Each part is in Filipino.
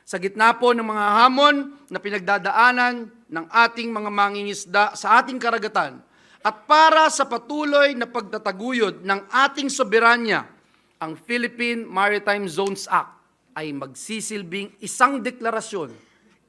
Sa gitna po ng mga hamon na pinagdadaanan ng ating mga mangingisda sa ating karagatan at para sa patuloy na pagtataguyod ng ating soberanya, ang Philippine Maritime Zones Act ay magsisilbing isang deklarasyon,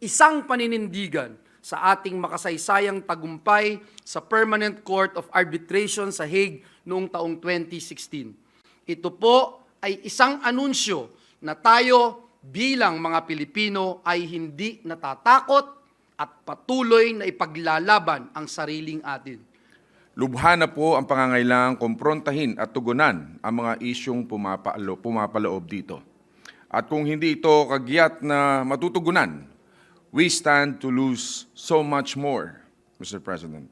isang paninindigan sa ating makasaysayang tagumpay sa Permanent Court of Arbitration sa Hague noong taong 2016. Ito po ay isang anunsyo na tayo bilang mga Pilipino ay hindi natatakot at patuloy na ipaglalaban ang sariling atin. Lubha na po ang pangangailangang kumprontahin at tugunan ang mga isyong pumapaloob dito. At kung hindi ito kagyat na matutugunan, we stand to lose so much more, Mr. President.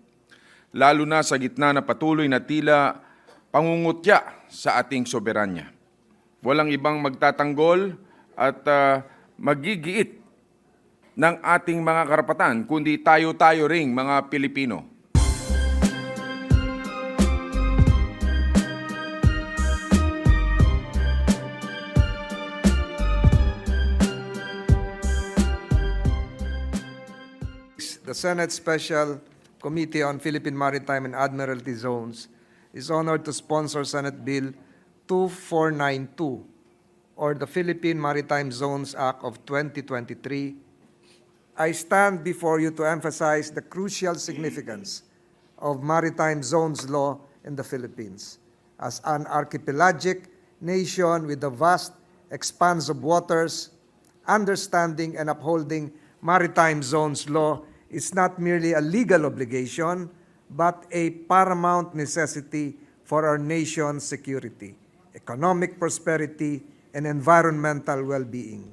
Lalo na sa gitna na patuloy na tila pangungutya sa ating soberanya. Walang ibang magtatanggol at magigiit ng ating mga karapatan, kundi tayo-tayo ring mga Pilipino. The Senate Special Committee on Philippine Maritime and Admiralty Zones is honored to sponsor Senate Bill 2492, or the Philippine Maritime Zones Act of 2023. I stand before you to emphasize the crucial significance of maritime zones law in the Philippines. As an archipelagic nation with a vast expanse of waters, understanding and upholding maritime zones law is not merely a legal obligation, but a paramount necessity for our nation's security, economic prosperity, and environmental well-being.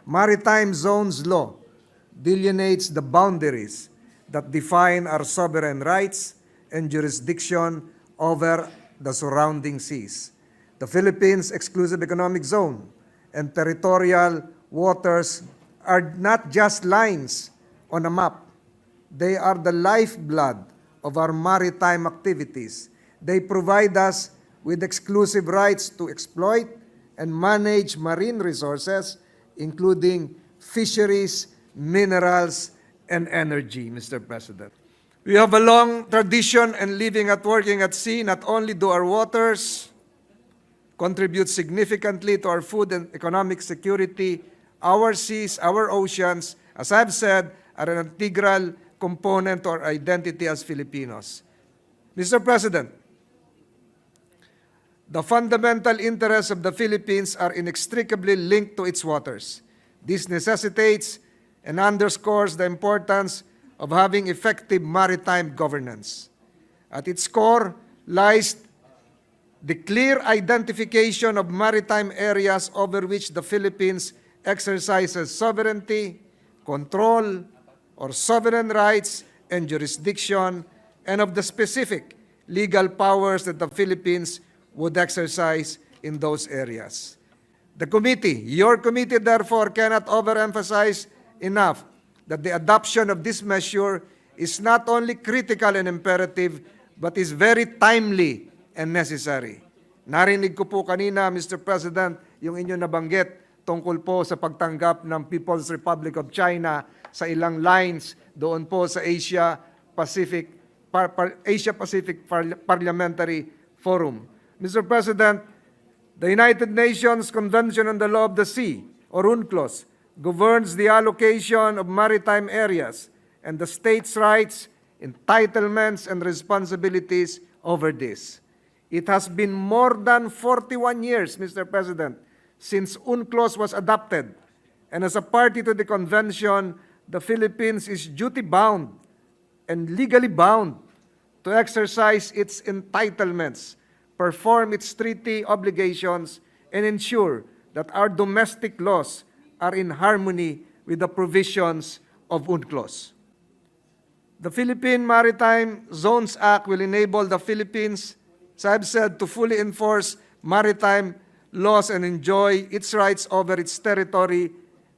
Maritime zones law delineates the boundaries that define our sovereign rights and jurisdiction over the surrounding seas. The Philippines' exclusive economic zone and territorial waters are not just lines on a map. They are the lifeblood of our maritime activities. They provide us with exclusive rights to exploit and manage marine resources, including fisheries, minerals, and energy, Mr. President. We have a long tradition in living and working at sea. Not only do our waters contribute significantly to our food and economic security, our seas, our oceans, as I've said, are an integral component to our identity as Filipinos. Mr. President, the fundamental interests of the Philippines are inextricably linked to its waters. This necessitates and underscores the importance of having effective maritime governance. At its core lies the clear identification of maritime areas over which the Philippines exercises sovereignty, control, or sovereign rights and jurisdiction, and of the specific legal powers that the Philippines would exercise in those areas. The committee, your committee, therefore, cannot overemphasize enough that the adoption of this measure is not only critical and imperative, but is very timely and necessary. Narinig ko po kanina, Mr. President, yung inyong nabanggit tungkol po sa pagtanggap ng People's Republic of China sa ilang lines doon po sa Asia Pacific Parliamentary Forum. Mr. President, the United Nations Convention on the Law of the Sea, or UNCLOS, governs the allocation of maritime areas and the states' rights, entitlements, and responsibilities over this. It has been more than 41 years, Mr. President, since UNCLOS was adopted, and as a party to the convention, the Philippines is duty-bound and legally bound to exercise its entitlements, perform its treaty obligations, and ensure that our domestic laws are in harmony with the provisions of UNCLOS. The Philippine Maritime Zones Act will enable the Philippines, as I've said, to fully enforce maritime laws and enjoy its rights over its territory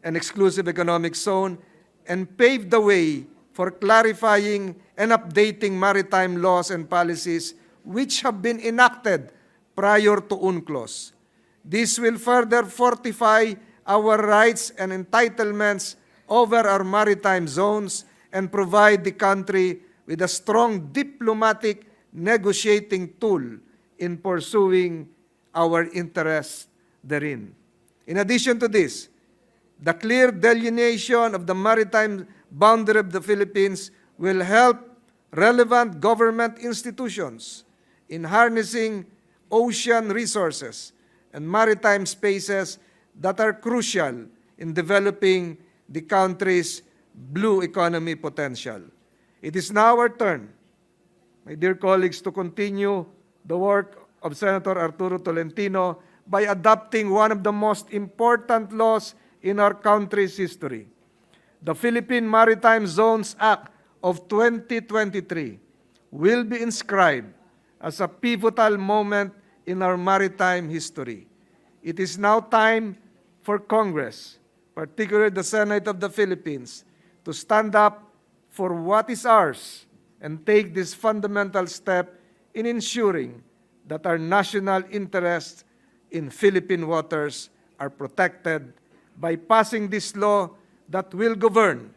and exclusive economic zone, and pave the way for clarifying and updating maritime laws and policies which have been enacted prior to UNCLOS. This will further fortify our rights and entitlements over our maritime zones and provide the country with a strong diplomatic negotiating tool in pursuing our interests therein. In addition to this, the clear delineation of the maritime boundary of the Philippines will help relevant government institutions in harnessing ocean resources and maritime spaces that are crucial in developing the country's blue economy potential. It is now our turn, my dear colleagues, to continue the work of Senator Arturo Tolentino by adopting one of the most important laws in our country's history. The Philippine Maritime Zones Act of 2023 will be inscribed as a pivotal moment in our maritime history. It is now time for Congress, particularly the Senate of the Philippines, to stand up for what is ours and take this fundamental step in ensuring that our national interests in Philippine waters are protected by passing this law that will govern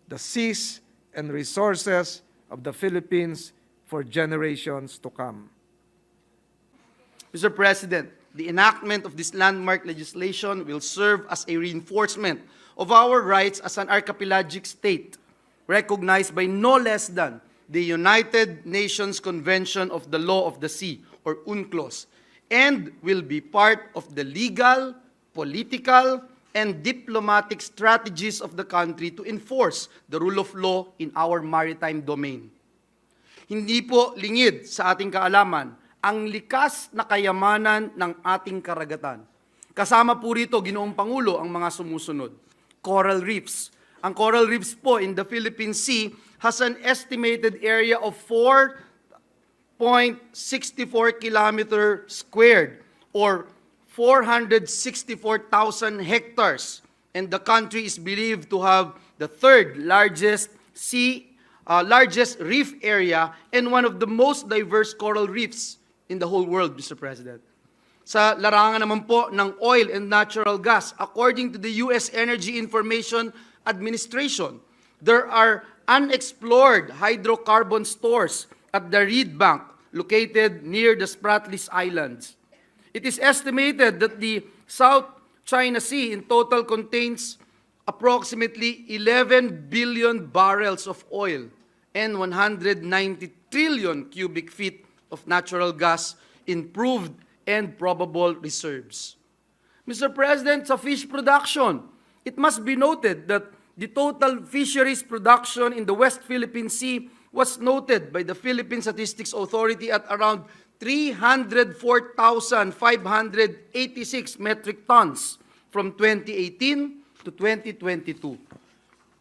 the seas and resources of the Philippines for generations to come. Mr. President, the enactment of this landmark legislation will serve as a reinforcement of our rights as an archipelagic state, recognized by no less than the United Nations Convention of the Law of the Sea, or UNCLOS, and will be part of the legal, political, and diplomatic strategies of the country to enforce the rule of law in our maritime domain. Hindi po lingid sa ating kaalaman ang likas na kayamanan ng ating karagatan. Kasama po rito, Ginoong Pangulo, ang mga sumusunod. Coral reefs. Ang coral reefs po in the Philippine Sea has an estimated area of 4.64 kilometer squared or 464,000 hectares. And the country is believed to have the third largest largest reef area and one of the most diverse coral reefs in the whole world, Mr. President. Sa larangan naman po ng oil and natural gas, according to the U.S. Energy Information Administration, there are unexplored hydrocarbon stores at the Reed Bank located near the Spratlys Islands. It is estimated that the South China Sea in total contains approximately 11 billion barrels of oil and 190 trillion cubic feet of natural gas in proved and probable reserves. Mr. President, sa fish production, it must be noted that the total fisheries production in the West Philippine Sea was noted by the Philippine Statistics Authority at around 304,586 metric tons from 2018 to 2022.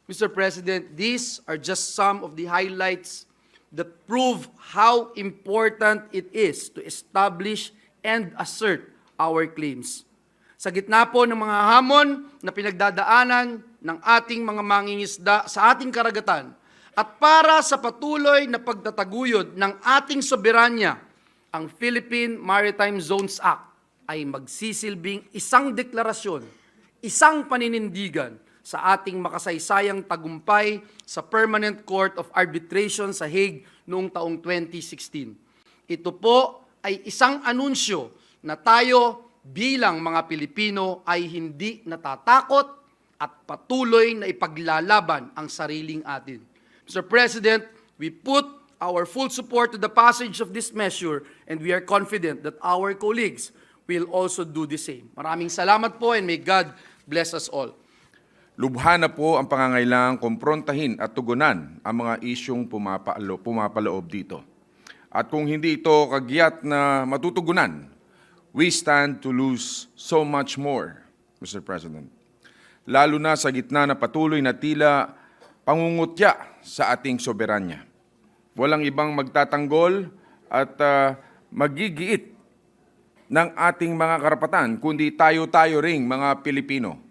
Mr. President, these are just some of the highlights that prove how important it is to establish and assert our claims. Sa gitna po ng mga hamon na pinagdadaanan ng ating mga mangingisda sa ating karagatan at para sa patuloy na pagtataguyod ng ating soberanya, ang Philippine Maritime Zones Act ay magsisilbing isang deklarasyon, isang paninindigan sa ating makasaysayang tagumpay sa Permanent Court of Arbitration sa Hague noong taong 2016. Ito po ay isang anunsyo na tayo bilang mga Pilipino ay hindi natatakot at patuloy na ipaglalaban ang sariling atin. Mr. President, we put our full support to the passage of this measure and we are confident that our colleagues will also do the same. Maraming salamat po and may God bless us all. Lubha na po ang pangangailangang kumprontahin at tugunan ang mga isyong pumapaloob dito. At kung hindi ito kagyat na matutugunan, we stand to lose so much more, Mr. President. Lalo na sa gitna na patuloy na tila pangungutya sa ating soberanya. Walang ibang magtatanggol at magigiit ng ating mga karapatan, kundi tayo-tayo ring mga Pilipino.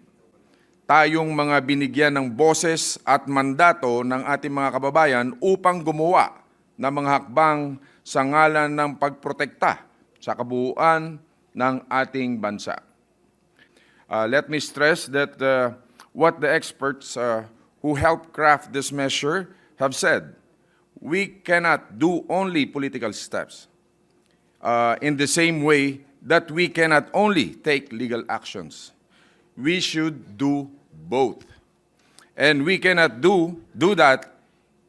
Tayong mga binigyan ng boses at mandato ng ating mga kababayan upang gumawa ng mga hakbang sa ngalan ng pagprotekta sa kabuuan ng ating bansa. Let me stress that what the experts who helped craft this measure have said, we cannot do only political steps in the same way that we cannot only take legal actions. We should do both. And we cannot do that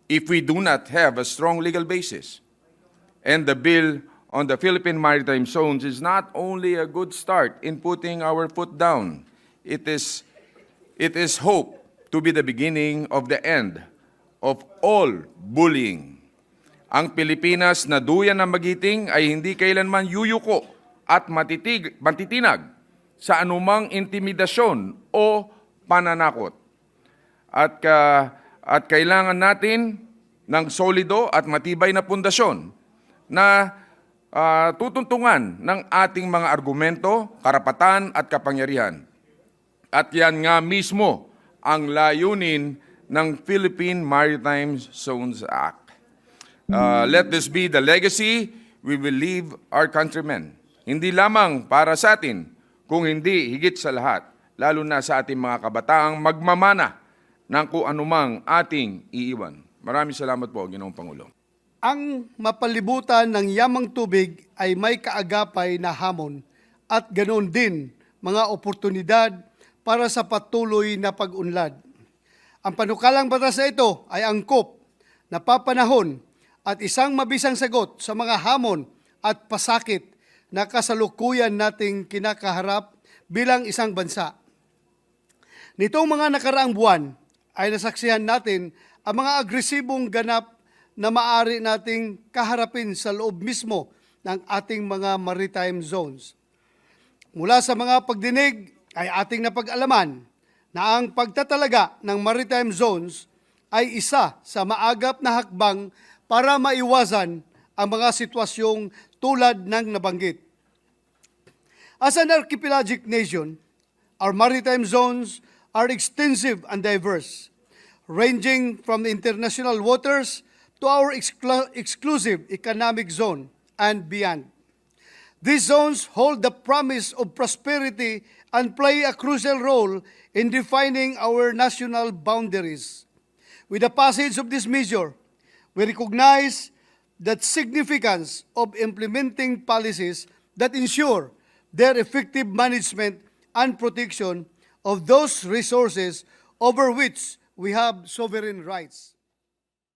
if we do not have a strong legal basis. And the bill on the Philippine Maritime Zones is not only a good start in putting our foot down, it is hope to be the beginning of the end of all bullying. Ang Pilipinas na duyan ng magiting ay hindi kailanman yuyuko at matitinag sa anumang intimidasyon o pananakot. At kailangan natin ng solido at matibay na pundasyon na tutuntungan ng ating mga argumento, karapatan at kapangyarihan. At yan nga mismo ang layunin ng Philippine Maritime Zones Act. Let this be the legacy we will leave our countrymen. Hindi lamang para sa atin, kung hindi higit sa lahat, lalo na sa ating mga kabataang magmamana ng kung anumang ating iiwan. Maraming salamat po, Ginoong Pangulo. Ang mapalibutan ng yamang tubig ay may kaagapay na hamon at ganoon din mga oportunidad para sa patuloy na pag-unlad. Ang panukalang batas na ito ay angkop, napapanahon at isang mabisang sagot sa mga hamon at pasakit na kasalukuyan nating kinakaharap bilang isang bansa. Nitong mga nakaraang buwan ay nasaksihan natin ang mga agresibong ganap na maaari nating kaharapin sa loob mismo ng ating mga maritime zones. Mula sa mga pagdinig ay ating napag-alaman na ang pagtatalaga ng maritime zones ay isa sa maagap na hakbang para maiwasan ang mga sitwasyong tulad ng nabanggit. As an archipelagic nation, our maritime zones are extensive and diverse, ranging from the international waters to our exclusive economic zone and beyond. These zones hold the promise of prosperity and play a crucial role in defining our national boundaries. With the passage of this measure, we recognize the significance of implementing policies that ensure their effective management and protection of those resources over which we have sovereign rights.